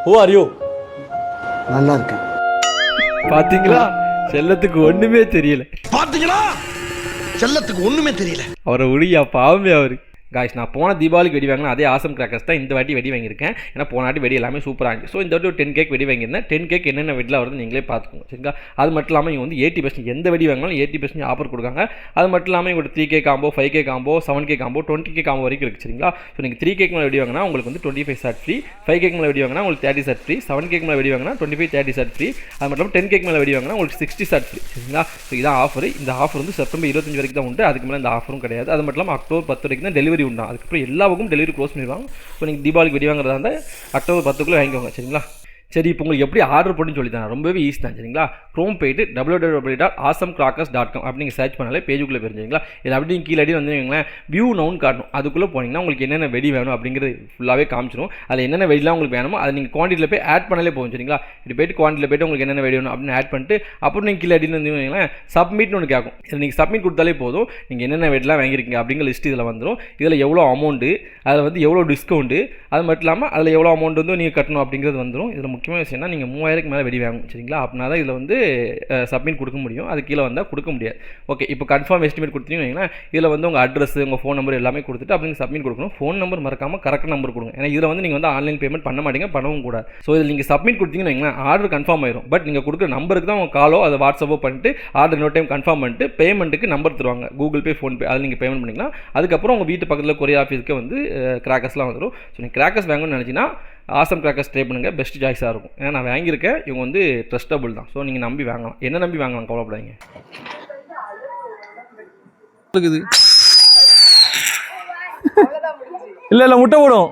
Who are you? நல்லா இருக்கேன். பாத்தீங்களா, செல்லத்துக்கு ஒண்ணுமே தெரியல. பாத்தீங்களா, செல்லத்துக்கு ஒண்ணுமே தெரியல. அவரை உடியா பாவமே அவரு. காய்ஸ், நான் போன தீபாவளிக்கு வெடி வாங்கினா அதே ஆசம் கிராக்கர்ஸ் தான் இந்த வாட்டி வெடி வாங்கியிருக்கேன். ஏன்னா போன வாட்டி வெடி எல்லாமே சூப்பராக இருந்துச்சு. ஸோ இந்த வாட்டி ஒரு 10 கேக் வெடி வாங்கியிருந்தேன். 10 கேக் என்னென்ன வெடியில் வருது நீங்களே பார்த்துக்கோங்க, சரிங்களா? அது மட்டும் இல்லாமல் இவங்க வந்து 80% எந்த வெடி வாங்கினாலும் 80% ஆஃபர் கொடுக்காங்க. அது மட்டும் இல்லாமல் இவங்க 3 cake combo, 5 cake combo, 7 cake combo, 20 cake combo வரைக்கும் இருக்குது, சரிங்களா? ஸோ நீங்கள் 3 கேக் மேலே வெடி வாங்கினா உங்களுக்கு வந்து 25 ஷாட் ஃப்ரீ, 5 கேக் மேலே வெடி வாங்கினா உங்களுக்கு 30 ஷாட் ஃப்ரீ, 7 கேக் மேலே வெடி வாங்கினா 25 30 ஷாட் ஃப்ரீ. அது மட்டும் இல்லாமல் 10 கேக் மேலே வெடி வாங்கினா உங்களுக்கு 60 ஷாட் ஃப்ரீ, சரிங்களா? ஸோ இதான் ஆஃபர். இந்த ஆஃபர் வந்து செப்டம்பர் 25 வரைக்கும் தான் உண்டு. அதுக்கு மேலே இந்த ஆஃபரும் கிடையாது. அது மட்டும் இல்லாமல் அக்டோபர் 10 வரைக்கும் தான் டெலிவரி உண்டு. அதுக்கப்புறம் எல்லா பக்கம் டெலிவரி க்ளோஸ் பண்ணிடுவாங்க. ஸோ நீங்கள் தீபாவளிக்கு வெடி வாங்குறதா இருந்தால் அக்டோபர் 10க்குள்ளே வாங்கிக்கோங்க, சரிங்களா? சரி, இப்போ உங்களுக்கு எப்படி ஆர்டர் பண்ணி சொல்லி தரேன். ரொம்பவே ஈஸி தான், சரிங்களா? க்ரோம் போய்ட்டு www.awesomecrackers.com அப்படி நீங்கள் சர்ச் பண்ணாலே பேஜுக்குள்ளே போயிருந்தீங்களா? இது அப்படி கீழே வந்து வைங்களேன், வியூ நவுன் காட்டணும். அதுக்குள்ளே போனீங்கன்னா உங்களுக்கு என்னென்ன வெடி வேணும் அப்படிங்கிறது ஃபுல்லாகவே காமிச்சிடும். அதில் என்னென்ன வெடிலாம் உங்களுக்கு வேணுமோ அதை நீங்கள் குவான்டிட்டியில் போய் ஆட் பண்ணாலே போகும், சரிங்களா? இப்படி போய்ட்டு குவான்டிட்டியில் போய்ட்டு உங்களுக்கு என்னென்ன வெடி வேணும் அப்படின்னு ஆட் பண்ணிட்டு அப்புறம் நீங்கள் கீழே அடியில் வந்து வைங்களேன் சப்மிட்னு ஒன்று கேட்கும். இதில் நீங்கள் சப்மிட் கொடுத்தாலே போதும். நீங்கள் என்னென்ன வெடிலாம் வாங்கியிருக்கீங்க அப்படிங்கிற லிஸ்ட் இதில் வந்துடும். இதில் எவ்வளோ அமௌண்ட்டு, அதில் வந்து எவ்வளோ டிஸ்கவுண்ட்டு, அது மட்டும் இல்லாமல் அதில் எவ்வளோ அமௌண்ட் வந்து நீங்கள் கட்டணும் அப்படிங்கிறது வந்துடும். இதில் முக்கியமான விஷயம்னா நீங்கள் 3000க்கு மேலே வெடி வாங்கும், சரிங்களா? அப்படின்னா தான் இதில் வந்து சப்மிட் கொடுக்க முடியும். அது கீழே வந்தால் கொடுக்க முடியாது. ஓகே, இப்போ கன்ஃபார்ம் எஸ்டிமேட் கொடுத்தீங்கன்னா இதில் வந்து உங்கள் அட்ரஸ், உங்கள் ஃபோன் நம்பர் எல்லாமே கொடுத்துட்டு அப்படி சப்மிட் கொடுக்கணும். ஃபோன் நம்பர் மறக்காமல் கரெக்ட் நம்பர் கொடுங்க. ஏன்னா இதில் வந்து நீங்கள் வந்து ஆன்லைன் பேமெண்ட் பண்ண மாட்டீங்க, பண்ணவும் கூடாது. ஸோ இதில் நீங்கள் சப்மிட் கொடுத்தீங்கன்னா ஆர்டர் கன்ஃபார்ம் ஆயிரும். பட் நீங்கள் கொடுக்குற நம்பருக்கு தான் உங்கள் காலோ அதை வாட்ஸ்அப்போ பண்ணிட்டு ஆர்டர் இன்னொரு டைம் கன்ஃபார்ம் பண்ணிட்டு பேமெண்ட்டுக்கு நம்பர் தருவாங்க, கூகுள் பே, ஃபோன்பே. அதில் நீங்கள் பேமெண்ட் பண்ணிக்கலாம். அதுக்கப்புறம் உங்கள் வீட்டு பக்கத்தில் கொரியர் ஆஃபீஸ்க்கு வந்து கிராக்கர்ஸ்லாம் வந்துடும். ஸோ நீங்கள் கிராக்கர்ஸ் வாங்கணும்னு நினச்சிங்கன்னா ஆசம் கிராக்கர்ஸ் ட்ரை பண்ணுங்கள், பெஸ்ட் சாய்ஸாக இருக்கும். ஏன்னா நான் வாங்கியிருக்கேன், இவங்க வந்து ட்ரஸ்டபுள் தான். ஸோ நீங்கள் நம்பி வாங்கலாம், என்ன நம்பி வாங்கலாம், கவலைப்படாதீங்க. இல்லை முட்டை போடும்.